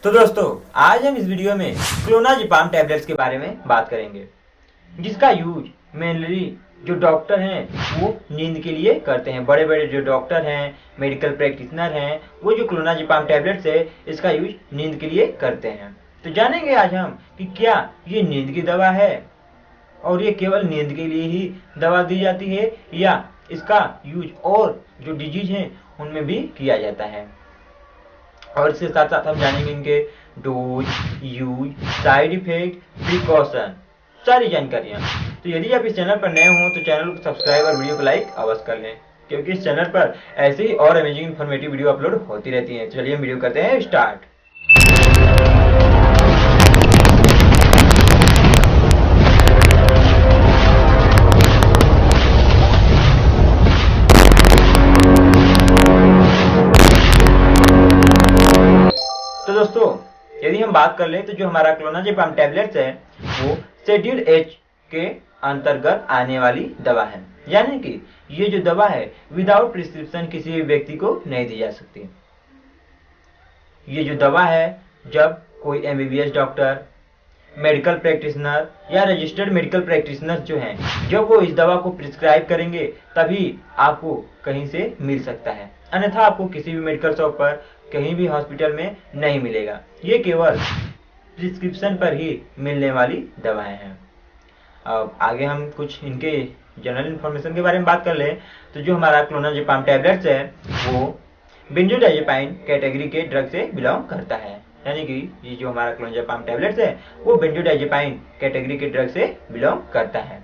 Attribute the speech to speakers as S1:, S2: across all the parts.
S1: तो दोस्तों, आज हम इस वीडियो में क्लोनाजिपाम टैबलेट्स के बारे में बात करेंगे, जिसका यूज मेनली जो डॉक्टर हैं वो नींद के लिए करते हैं। बड़े बड़े जो डॉक्टर हैं, मेडिकल प्रैक्टिशनर हैं, वो जो क्लोनाजिपाम टैबलेट्स है इसका यूज नींद के लिए करते हैं। तो जानेंगे आज हम कि क्या ये नींद की दवा है और ये केवल नींद के लिए ही दवा दी जाती है या इसका यूज और जो डिजीज हैं उनमें भी किया जाता है। और इसके साथ साथ हम जानेंगे इनके dose, use, side effect, precaution, सारी जानकारियां। तो यदि आप इस चैनल पर नए हो तो चैनल को सब्सक्राइब और वीडियो को लाइक अवश्य कर लें, क्योंकि इस चैनल पर ऐसे ही और अमेजिंग इन्फॉर्मेटिव वीडियो अपलोड होती रहती हैं। चलिए हम वीडियो करते हैं स्टार्ट। तो दोस्तों, यदि हम बात कर लें तो जो हमारा क्लोनाजिपाम टैबलेट्स है वो शेड्यूल एच के अंतर्गत आने वाली दवा है, यानी कि ये जो दवा है विदाउट प्रिस्क्रिप्शन किसी भी व्यक्ति को नहीं दी जा सकती। ये जो दवा है जब कोई एमबीबीएस डॉक्टर, मेडिकल प्रैक्टिशनर या रजिस्टर्ड मेडिकल प्रैक्टिशनर जो हैं, जब वो इस दवा को प्रिस्क्राइब करेंगे तभी आपको कहीं से मिल सकता है, अन्यथा आपको किसी भी मेडिकल शॉप पर, कहीं भी हॉस्पिटल में नहीं मिलेगा। ये केवल प्रिस्क्रिप्शन पर ही मिलने वाली दवाएं हैं। अब आगे हम कुछ इनके जनरल इन्फॉर्मेशन के बारे में बात कर लें तो जो हमारा क्लोनाजिपाम टैबलेट्स है वो बेंजोडाइजेपाइन कैटेगरी के ड्रग से बिलोंग करता है, यानी कि ये जो हमारा क्लोनाजिपाम टैबलेट्स है वो बेंजोडाइजेपाइन कैटेगरी के ड्रग से बिलोंग करता है।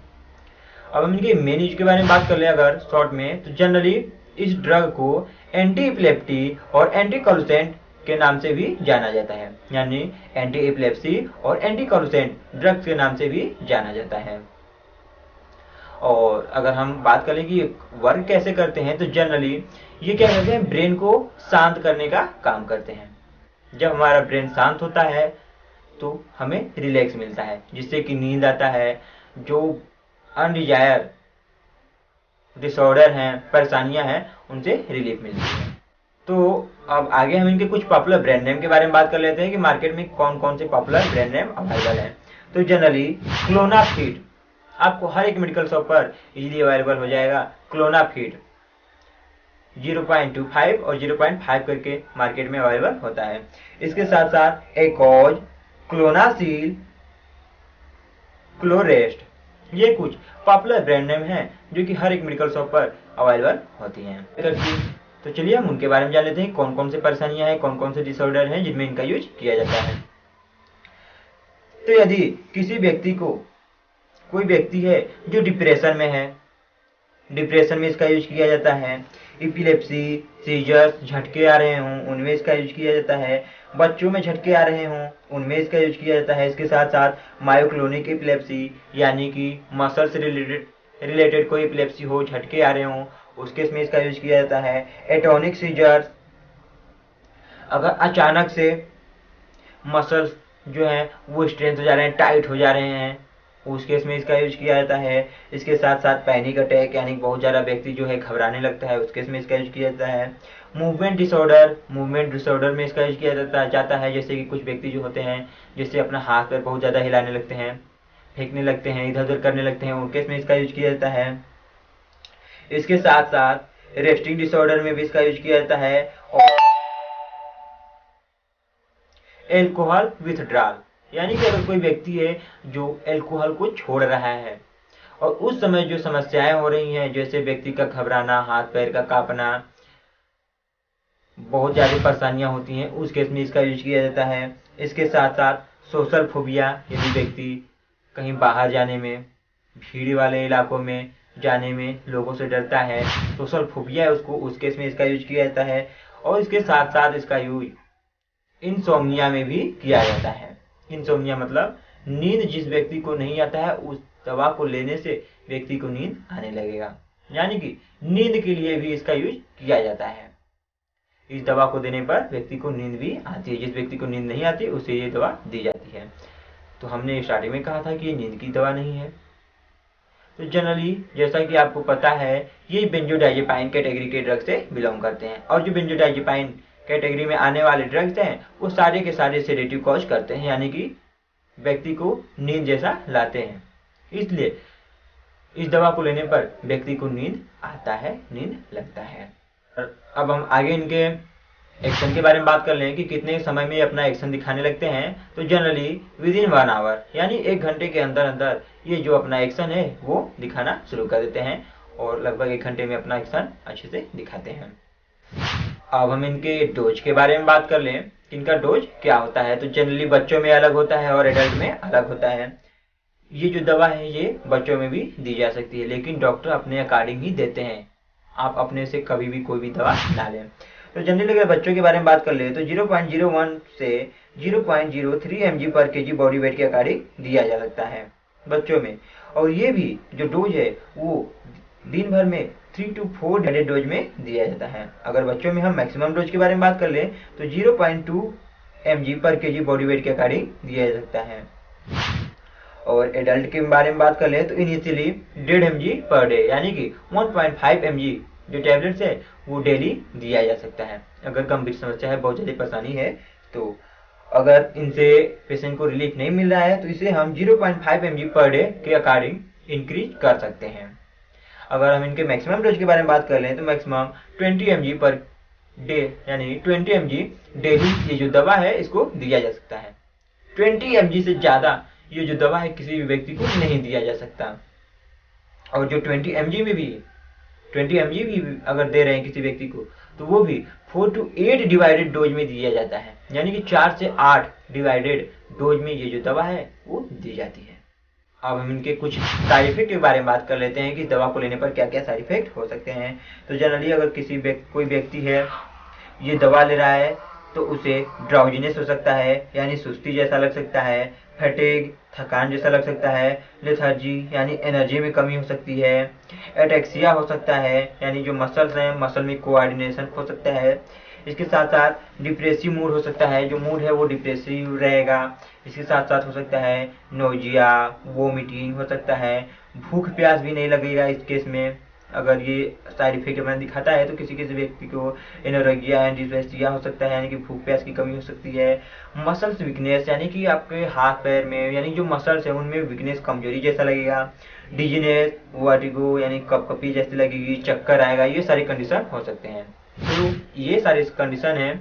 S1: अब हम इनके मेन यूज के बारे में बात कर ले अगर शॉर्ट में, तो जनरली इस ड्रग को एंटी एपिलेप्टिक और एंटी कॉलुसेंट के नाम से भी जाना जाता है, यानी एंटी एपिलेप्सी और एंटी कॉलुसेंट ड्रग्स के नाम से भी जाना जाता है। और अगर हम बात करें कि वर्क कैसे करते हैं, तो जनरली ये क्या करते हैं, ब्रेन को शांत करने का काम करते हैं। जब हमारा ब्रेन शांत होता है तो हमें रिलैक्स मिलता है, जिससे कि नींद आता है। जो अनडिजायर डिसऑर्डर हैं, परेशानियां हैं, उनसे रिलीफ मिलती है। तो अब आगे हम इनके कुछ पॉपुलर ब्रांड नेम के बारे में बात कर लेते हैं कि मार्केट में कौन कौन से पॉपुलर ब्रांड नेम अवेलेबल हैं। तो जनरली क्लोनाफिट आपको हर एक मेडिकल शॉप पर इजीली अवेलेबल हो जाएगा। क्लोनाफिट 0.25 और 0.5 करके मार्केट में अवेलेबल होता है। इसके साथ साथ एकोज, क्लोनासील, क्लोरेस्ट, ये कुछ पॉपुलर ब्रांड नेम हैं जो कि हर एक मेडिकल शॉप पर अवेलेबल होती हैं। तो चलिए हम उनके बारे में जान लेते हैं, कौन कौन से परेशानियां हैं, कौन कौन से डिसऑर्डर हैं जिनमें इनका यूज किया जाता है। तो यदि किसी व्यक्ति को, कोई व्यक्ति है जो डिप्रेशन में है, डिप्रेशन में इसका यूज किया जाता है। एपिलेप्सी, सीजर्स, झटके आ रहे हों उनमें इसका यूज किया जाता है। बच्चों में झटके आ रहे हों उनमें इसका यूज किया जाता है। इसके साथ साथ मायोक्लोनिक एपिलेप्सी, यानी कि मसल से रिलेटेड कोई एपिलेप्सी हो, झटके आ रहे हों, उस केस में इसका यूज किया जाता है। एटोनिक सीजर्स, अगर अचानक से मसल्स जो हैं वो स्ट्रेंथ हो जा रहे हैं, टाइट हो जा रहे हैं, उस केस में इसका यूज किया जाता है। इसके साथ साथ पैनिक अटैक, यानी बहुत ज़्यादा व्यक्ति जो है घबराने लगता है, उस केस में इसका यूज किया जाता है। मूवमेंट डिसऑर्डर में इसका यूज किया जाता है, जैसे कि कुछ व्यक्ति जो होते हैं जैसे अपना हाथ पैर बहुत ज़्यादा हिलाने लगते हैं, फेंकने लगते हैं, इधर उधर करने लगते हैं, उन केस में इसका यूज किया जाता है। इसके साथ साथ रेस्टिंग डिसऑर्डर में भी इसका यूज किया जाता है। और एल्कोहल विथड्रॉल, यानी कि अगर कोई व्यक्ति है जो एल्कोहल को छोड़ रहा है और उस समय जो समस्याएं हो रही हैं, जैसे व्यक्ति का घबराना, हाथ पैर का कांपना, बहुत ज्यादा परेशानियां होती हैं, उस केस में इसका यूज किया जाता है। इसके साथ साथ सोशल फोबिया, यदि व्यक्ति कहीं बाहर जाने में, भीड़ वाले इलाकों में जाने में लोगों से डरता है, सोशल फोबिया है उसको, उस केस में इसका यूज किया जाता है। और इसके साथ साथ इसका यूज इंसोम्निया में भी किया जाता है। इंसोम्निया मतलब नींद जिस व्यक्ति को नहीं आता है, उस दवा को लेने से व्यक्ति को नींद आने लगेगा, यानी कि नींद के लिए भी इसका यूज किया जाता है। इस दवा को देने पर व्यक्ति को नींद भी आती है, जिस व्यक्ति को नींद नहीं आती उसे ये दवा दी जाती है। तो हमने स्टार्टिंग में कहा था कि ये नींद की दवा नहीं है। तो जनरली जैसा कि आपको पता है, ये बेंजोडाइजेपाइन कैटेगरी के ड्रग से बिलोंग करते हैं। और जो बेंजोडाइजेपाइन कैटेगरी में आने वाले ड्रग्स हैं वो सारे के सारे सेडेटिव कॉज करते हैं, यानी कि व्यक्ति को नींद जैसा लाते हैं। इसलिए इस दवा को लेने पर व्यक्ति को नींद आता है, नींद लगता है। अब हम आगे इनके एक्शन के बारे में बात कर लें कि कितने समय में अपना एक्शन दिखाने लगते हैं। तो जनरली विद इन 1 आवर, यानी 1 घंटे के अंदर अंदर ये जो अपना एक्शन है वो दिखाना शुरू कर देते हैं और लगभग 1 घंटे में अपना एक्शन अच्छे से दिखाते हैं। अब हम इनके डोज के बारे में बात कर लें, इनका डोज क्या होता है। तो जनरली बच्चों में अलग होता है और एडल्ट में अलग होता है। ये जो दवा है ये बच्चों में भी दी जा सकती है, लेकिन डॉक्टर अपने अकॉर्डिंग ही देते हैं, आप अपने से कभी भी कोई भी दवा ना लें। तो जनरली अगर बच्चों के बारे में बात कर ले तो 0.01 से 0.03 mg पर kg बॉडी वेट के अकॉर्डिंग दिया जा सकता है बच्चों में। और ये भी जो डोज है वो दिन भर में 3 to 4 डायरेक्ट डोज में दिया जाता है। अगर बच्चों में हम मैक्सिमम डोज के बारे में बात कर ले तो 0.2 mg पर kg बॉडी वेट के अकॉर्डिंग दिया जा सकता है। और एडल्ट के बारे में बात कर ले तो इनिशियली 1.5 mg पर डे, यानी कि 1.5 mg जो टैबलेट्स है वो डेली दिया जा सकता है। अगर गंभीर समस्या है, बहुत ज़्यादा परेशानी है, तो अगर इनसे पेशेंट को रिलीफ नहीं मिल रहा है तो इसे हम 0.5 mg पर डे के अकॉर्डिंग इंक्रीज कर सकते हैं। अगर हम इनके मैक्सिमम डोज के बारे में बात कर लें तो मैक्सिमम 20 mg पर डे, यानी 20 mg डेली ये जो दवा है इसको दिया जा सकता है। 20 mg से ज़्यादा ये जो दवा है किसी भी व्यक्ति को नहीं दिया जा सकता। और जो 20 mg में भी 20 mg भी अगर दे रहे हैं किसी व्यक्ति को तो वो भी 4 to 8 डिवाइडेड डोज में दिया जाता है, यानी कि 4 से 8 डिवाइडेड डोज में ये जो दवा है वो दी जाती है। अब हम इनके कुछ साइड इफेक्ट के बारे में बात कर लेते हैं कि दवा को लेने पर क्या क्या साइड इफेक्ट हो सकते हैं। तो जनरली अगर कोई व्यक्ति है ये दवा ले रहा है तो उसे ड्राउजीनेस हो सकता है, यानी सुस्ती जैसा लग सकता है, फैटिग थकान जैसा लग सकता है, लेथार्जी यानी एनर्जी में कमी हो सकती है, एटेक्सिया हो सकता है, यानी जो मसल्स हैं मसल में कोऑर्डिनेशन हो सकता है। इसके साथ साथ डिप्रेसिव मूड हो सकता है, जो मूड है वो डिप्रेसिव रहेगा। इसके साथ साथ हो सकता है नोजिया, वोमिटिंग हो सकता है, भूख प्यास भी नहीं लगेगा इस केस में। अगर ये साइड इफेक्ट अपना दिखाता है तो किसी किसी व्यक्ति को एनोरेक्सिया एंड डिस्लेक्सिया हो सकता है, यानी कि भूख प्यास की कमी हो सकती है। मसल्स वीकनेस, यानी कि आपके हाथ पैर में यानी जो मसल्स है उनमें वीकनेस कमजोरी जैसा लगेगा। डिजीनेस, वर्टिगो यानी कपकपी जैसी लगेगी, चक्कर आएगा, ये सारी कंडीशन हो सकते हैं। तो ये सारे कंडीशन है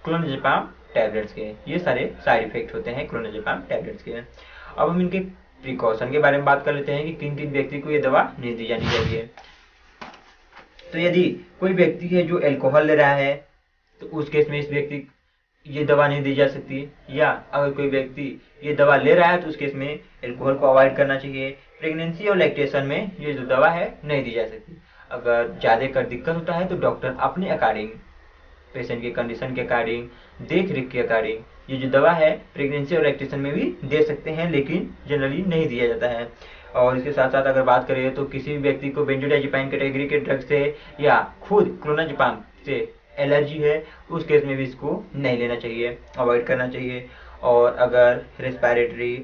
S1: क्लोनाज़ेपाम टैबलेट्स के, ये सारे साइड इफेक्ट होते हैं क्लोनाज़ेपाम टैबलेट्स के। अब हम इनके प्रिकॉशन के बारे में बात कर लेते हैं कि किन किन व्यक्ति को ये दवा नहीं दी जानी चाहिए। तो यदि कोई व्यक्ति है जो अल्कोहल ले रहा है तो उस केस में इस व्यक्ति ये दवा नहीं दी जा सकती, या अगर कोई व्यक्ति ये दवा ले रहा है तो उस केस में अल्कोहल को अवॉइड करना चाहिए। प्रेगनेंसी और लैक्टेशन में ये जो दवा है नहीं दी जा सकती। अगर ज़्यादा कर दिक्कत होता है तो डॉक्टर अपने अकॉर्डिंग, पेशेंट के कंडीशन के अकॉर्डिंग, देख रेख के अकॉर्डिंग ये जो दवा है प्रेगनेंसी और लैक्टेशन में भी दे सकते हैं, लेकिन जनरली नहीं दिया जाता है। और इसके साथ साथ अगर बात करें तो किसी भी व्यक्ति को बेंजोडाइजेपाइन कैटेगरी के ड्रग से या खुद क्लोनाज़ेपाम से एलर्जी है उस केस में भी इसको नहीं लेना चाहिए, अवॉइड करना चाहिए। और अगर रेस्पिरेटरी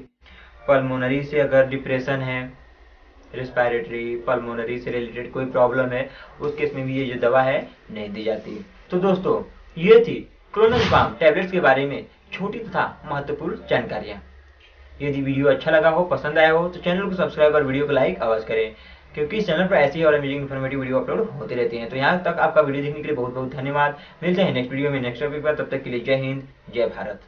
S1: पल्मोनरी से अगर डिप्रेशन है, रेस्पिरेटरी पल्मोनरी से रिलेटेड कोई प्रॉब्लम है उस केस में भी ये जो दवा है नहीं दी जाती। तो दोस्तों ये थी क्लोनाज़ेपाम टैबलेट्स के बारे में छोटी तथा महत्वपूर्ण जानकारियाँ। यदि वीडियो अच्छा लगा हो, पसंद आया हो तो चैनल को सब्सक्राइब और वीडियो को लाइक अवश्य करें, क्योंकि इस चैनल पर ऐसी और अमेजिंग इन्फॉर्मेटिव वीडियो अपलोड होती रहती हैं। तो यहाँ तक आपका वीडियो देखने के लिए बहुत बहुत धन्यवाद। मिलते हैं नेक्स्ट वीडियो में नेक्स्ट टॉपिक पर, तब तक के लिए जय हिंद, जय भारत।